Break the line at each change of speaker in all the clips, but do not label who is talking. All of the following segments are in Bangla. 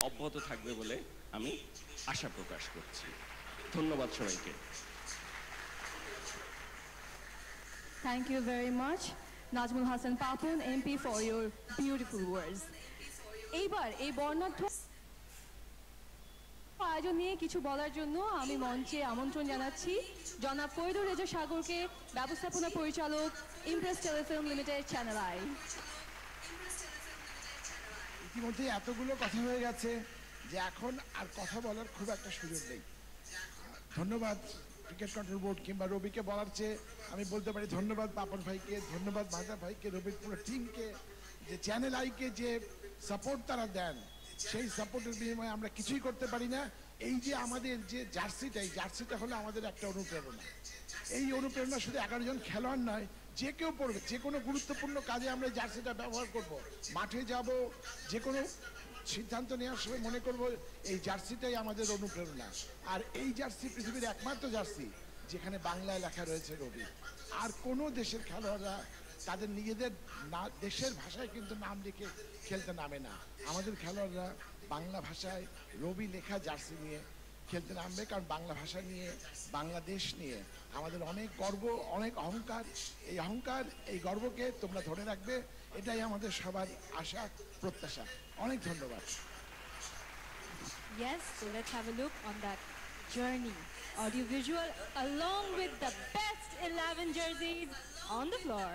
অব্যাহত থাকবে বলে আমি আশা প্রকাশ করছি। ধন্যবাদ সবাইকে।
Thank you very much, Najmul Hasan Papun, MP, for your beautiful words. এইবার এই বর্ণাঢ্য আয়োজন নিয়ে কিছু বলার জন্য আমি মঞ্চে আমন্ত্রণ জানাচ্ছি জনাব ফরিদুর রেজা সাগরকে, ব্যবস্থাপনা পরিচালক, Impress Telefilm limited, channel I.
ইতিমধ্যে এতগুলো কথা হয়ে গেছে যে এখন আর কথা বলার খুব একটা সুযোগ নেই। ধন্যবাদ ক্রিকেট কন্ট্রোল বোর্ড কিংবা রবিকে বলার চেয়ে আমি বলতে পারি ধন্যবাদ পাপন ভাইকে, ধন্যবাদ মাধা ভাইকে, রবির পুরো টিমকে, যে চ্যানেল আইকে যে সাপোর্ট তারা দেন, সেই সাপোর্টের বিনিময়ে আমরা কিছুই করতে পারি না। এই যে আমাদের যে জার্সিটা, এই জার্সিটা হলো আমাদের একটা অনুপ্রেরণা। এই অনুপ্রেরণা শুধু 11 জন খেলোয়াড় নয়, যে কেউ পড়বে, যে কোনো গুরুত্বপূর্ণ কাজে আমরা জার্সিটা ব্যবহার করব, মাঠে যাব, যে কোনো সিদ্ধান্ত নেওয়ার সময় মনে করব এই জার্সিটাই আমাদের অনুপ্রেরণা। আর এই জার্সি পৃথিবীর একমাত্র জার্সি যেখানে বাংলায় লেখা রয়েছে রবি। আর কোনো দেশের খেলোয়াড়রা তাদের নিজেদের দেশের ভাষায় কিন্তু নাম লিখে খেলতে নামে না। আমাদের খেলোয়াড়রা বাংলা ভাষায় রবি লেখা জার্সি নিয়ে খেলতে নামবে, কারণ বাংলা ভাষা নিয়ে, বাংলাদেশ নিয়ে আমাদের অনেক গর্ব, অনেক অহংকার। এই অহংকার, এই গর্বকে তোমরা ধরে রাখবে, এটাই আমাদের সবার আশা, প্রত্যাশা। অনেক ধন্যবাদ।
Yes, so let's have a look on that journey, audiovisual, along with the best 11 jerseys on the floor.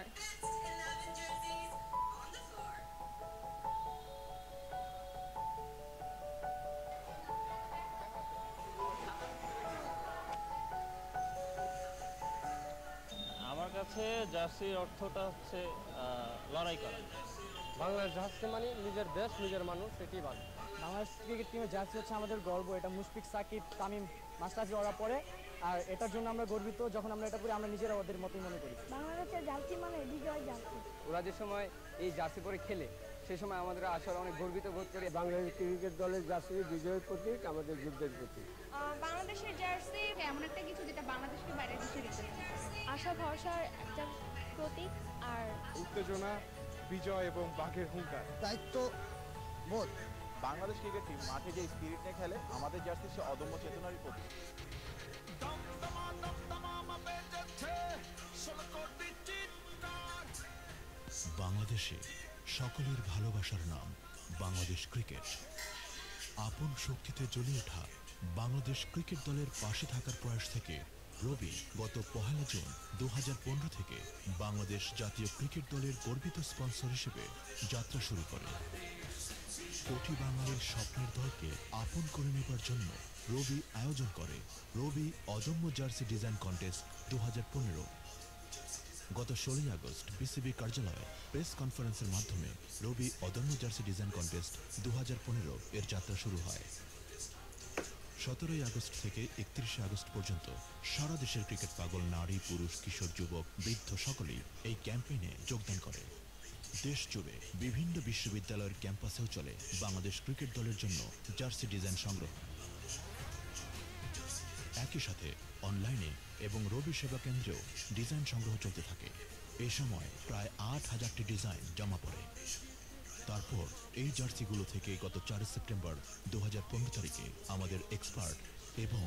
আমার কাছে জার্সির অর্থটা হচ্ছে লড়াই করা।
বাংলাদেশ জার্সি মানে নিজের দেশ, নিজের মানুষ, সেটাই ভালো। বাংলাদেশ ক্রিকেট টিমের জার্সি হচ্ছে আমাদের গর্ব। এটা মুশফিক, সাকিব, তামিম, মাশরাফি ওরা পরে, আর এটার জন্য আমরা গর্বিত। যখন আমরা এটা করি আমরা নিজেরা ওদের মতোই মনে করি।
বাংলাদেশের জার্সি মানে বিজয় জার্সি।
ওরা যে সময় এই জার্সি পরে খেলে, সেই সময় আমাদের আসলে অনেক গর্বিত বোধ করি। বাংলাদেশ ক্রিকেট দলের জার্সি বিজয়ের প্রতীক, আমাদের যুদ্ধের প্রতীক।
বাংলাদেশের জার্সি এমন একটা কিছু যেটা বাংলাদেশকে বাইরের দেশে রেখেছে। আশা ভরসার একটা প্রতীক, আর
উত্তেজনা, বিজয় এবং বাঘের হুঙ্কার,
দায়িত্ব বোধ।
বাংলাদেশ ক্রিকেট টিম মাঠে যে স্পিরিট নিয়ে খেলে, আমাদের জার্সি সে অদম্য চেতনারই প্রতীক।
বাংলাদেশে সকলের ভালোবাসার নাম বাংলাদেশ ক্রিকেট। আপন শক্তিতে জ্বলে ওঠা বাংলাদেশ ক্রিকেট দলের পাশে থাকার প্রয়াস থেকে রবি গত 1 জুন 2015 থেকে বাংলাদেশ জাতীয় ক্রিকেট দলের গর্বিত স্পন্সর হিসেবে যাত্রা শুরু করে। কোটি বাঙালির স্বপ্নের দলকে আপন করে নেবার জন্য রবি আয়োজন করে রবি অদম্য জার্সি ডিজাইন কন্টেস্ট 2015। গত 16 আগস্ট বিসিবি কার্যালয়ে প্রেস কনফারেন্সের মাধ্যমে রবি অদম্য জার্সি ডিজাইন কন্টেস্ট 2015 এর যাত্রা শুরু হয়। 17 আগস্ট থেকে 31 আগস্ট পর্যন্ত সারা দেশের ক্রিকেট পাগল নারী, পুরুষ, কিশোর, যুবক, বৃদ্ধ সকলেই এই ক্যাম্পেইনে যোগদান করে। দেশ জুড়ে বিভিন্ন বিশ্ববিদ্যালয়ের ক্যাম্পাসেও চলে বাংলাদেশ ক্রিকেট দলের জন্য জার্সি ডিজাইন সংগ্রহ। একই সাথে অনলাইনে এবং রবি সেবা কেন্দ্রেও ডিজাইন সংগ্রহ চলতে থাকে। এই সময় প্রায় 8000টি ডিজাইন জমা পড়ে। তারপর এই জার্সিগুলো থেকে গত 4 সেপ্টেম্বর 2015 তারিখে আমাদের এক্সপার্ট এবং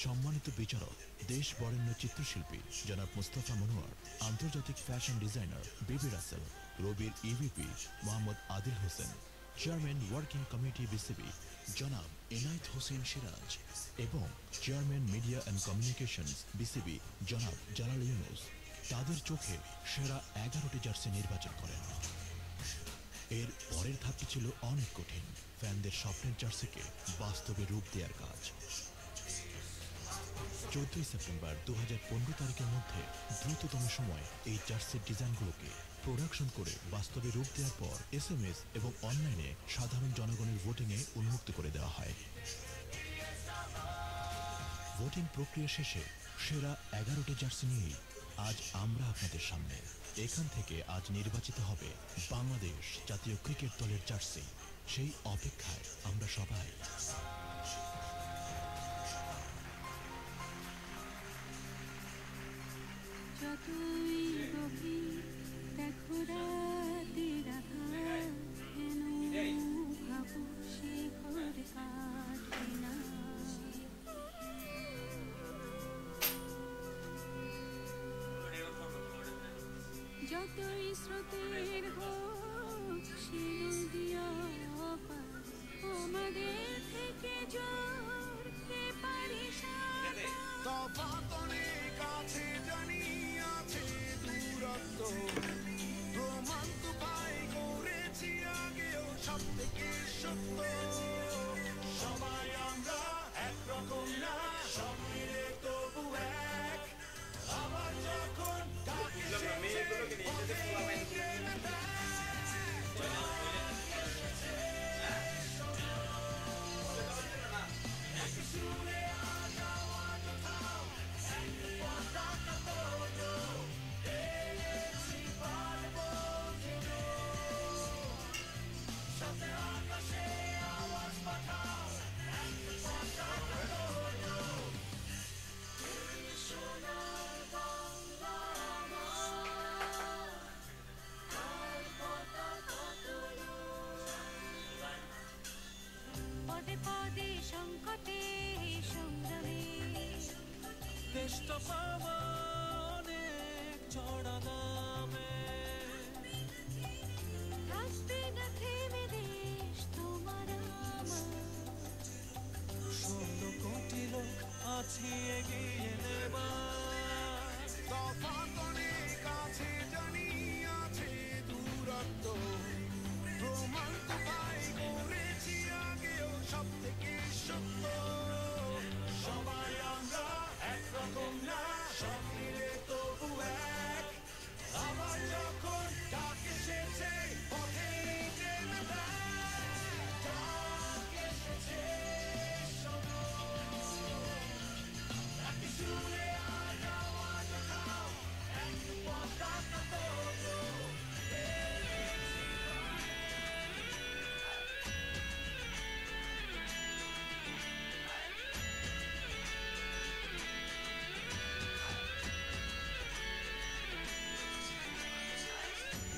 সম্মানিত বিচারক, দেশ বরেণ্য চিত্রশিল্পী জনাব মুস্তাফা মনোয়ার, আন্তর্জাতিক ফ্যাশন ডিজাইনার বিবি রাসেল, রবির EVP Mohammad Adil Hossain, chairman working committee BCB জনাব এনায়েত হোসেন সিরাজ এবং chairman media and communications BCB জনাব জালাল ইউনুস তাদের চোখে সেরা 11টি জার্সি নির্বাচন করেন। এর পরের ধাপটি ছিল অনেক কঠিন, ফ্যানদের স্বপ্নের জার্সিকে বাস্তবে রূপ দেওয়ার কাজ। 14 সেপ্টেম্বর 2015 তারিখের মধ্যে দ্রুততম সময়ে এই জার্সির ডিজাইনগুলোকে প্রোডাকশন করে বাস্তবে রূপ দেওয়ার পর SMS এবং অনলাইনে সাধারণ জনগণের ভোটিংয়ে উন্মুক্ত করে দেওয়া হয়। ভোটিং প্রক্রিয়া শেষে সেরা 11টি জার্সি নিয়েই আজ আমরা আপনাদের সামনে। এখান থেকে আজ নির্বাচিত হবে বাংলাদেশ জাতীয় ক্রিকেট দলের জার্সি। সেই অপেক্ষায় আমরা সবাই।
যতই গভীর দেখো রাতের আধার, কেন ভাবো সে ঘরে যতই স্রোতের হোক সে নদিয়া পার, আমাদের থেকে জোর কে পারে সাগর।
তফাৎ অনেক আছে জানি, আছে দূরত্ব, প্রমাণ তো পাই করেছি আগেও সব থেকে সত্য। সবাই আমরা একরকম না, সব মিলে তবু এক। আবার যখন ডাক এসেছে পথে গেলে এক সুরে আজ আওয়াজ ওঠাও, এক পতাকা তোলো, এনেছি পারবো যেনো। সাথে আকাশে আওয়াজ পাঠাও, এক পতাকা তোলো, এই সোনার বাংলা আমার, আর পতাকা তোলো।
পদে পদে সংকটে সংগ্রামে
দেশটা পাওয়া অনেক চড়া দামে,
থাকবে না থেমে দেশ তোমার আমার।
16 কোটি লোক আছি এগিয়ে নেবার। তফাৎ অনেক আছে জানি, আছে দূরত্ব, প্রমাণ তো পাই করেছি আগেও সব থেকে সত্য। সবাই আমরা একরকম না, সব মিলে তবু এক। আবার যখন ডাক এসেছে পথে গেলে ডাক এসেছে শোনো। এক সুরে আজ আওয়াজ ওঠাও, এক পতাকা তোলো,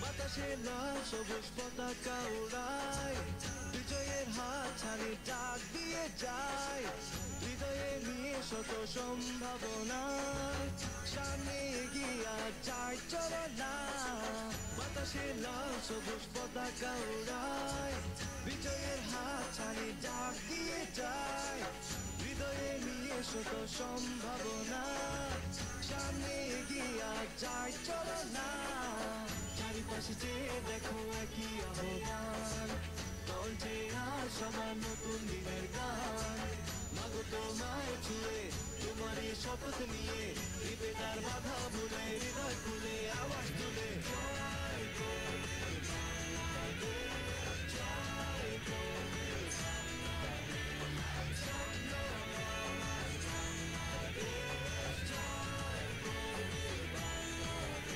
বাতাসে লাল সবুজ পতাকা উড়ায়, বিজয়ের হাত ছাড়ি ডাক দিয়ে যায়। হৃদয়ে নিয়ে শত সম্ভাবনা, সামনে এগিয়ে যায় চলো না। বাতাসে লাল সবুজ পতাকা উড়ায়, বিজয়ের হাত ছাড়ি ডাক দিয়ে যায়। হৃদয়ে নিয়ে শত সম্ভাবনা, সামনে এগিয়ে যায় চলো না। চারিপাশে চেয়ে দেখো একই আহ্বান, চলছে আর সবার নতুন দিনের গান। মাগো তোমায় ছুঁয়ে তোমারই শপথ নিয়ে, দিবে তার বাধা ভুলে হৃদয় খুলে আওয়াজ তুলে জয় করবে বাংলাদেশ, জয় করবে বাংলাদেশ, স্বপ্ন আমার বাংলাদেশ, জয় করবে বাংলাদেশ।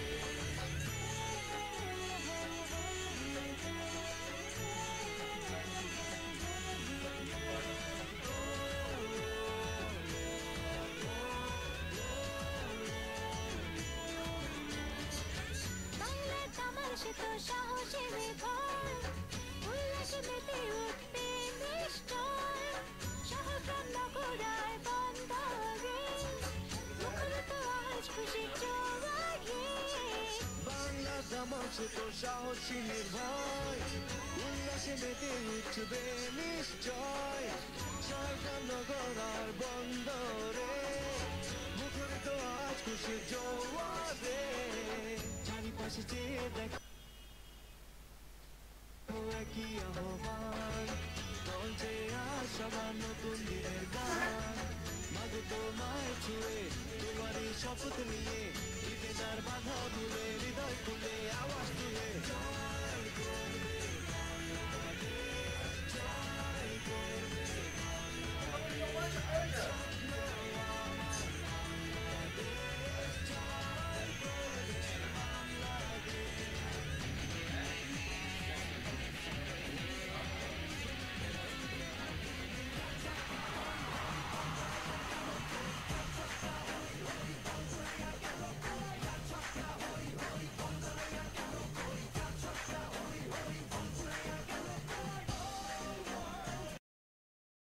বাংলার কামাল সে তো সাহসে বিভোর, উল্লাসে মেতে উঠবে নিশ্চয়। শহর নগরায় বন্দরে মুখরিত আজ খুশি জোয়ারে।
বাংলার দামাল সে তো সাহসী নির্ভয়, উল্লাসে মেতে উঠবে নিশ্চয়। সরকার নগর আর বন্দরে মুখরিত আজ খুশি জোয়ারে। চারিপাশে চেয়ে দেখো একই আহ্বান, চলছে আর সবার নতুন দিনের গান। মাগো তোমায় ছুঁয়ে তোমারই শপথ নিয়ে, দিবে তার বাধা ভুলে হৃদয় খুলে আওয়াজ তুলে জয়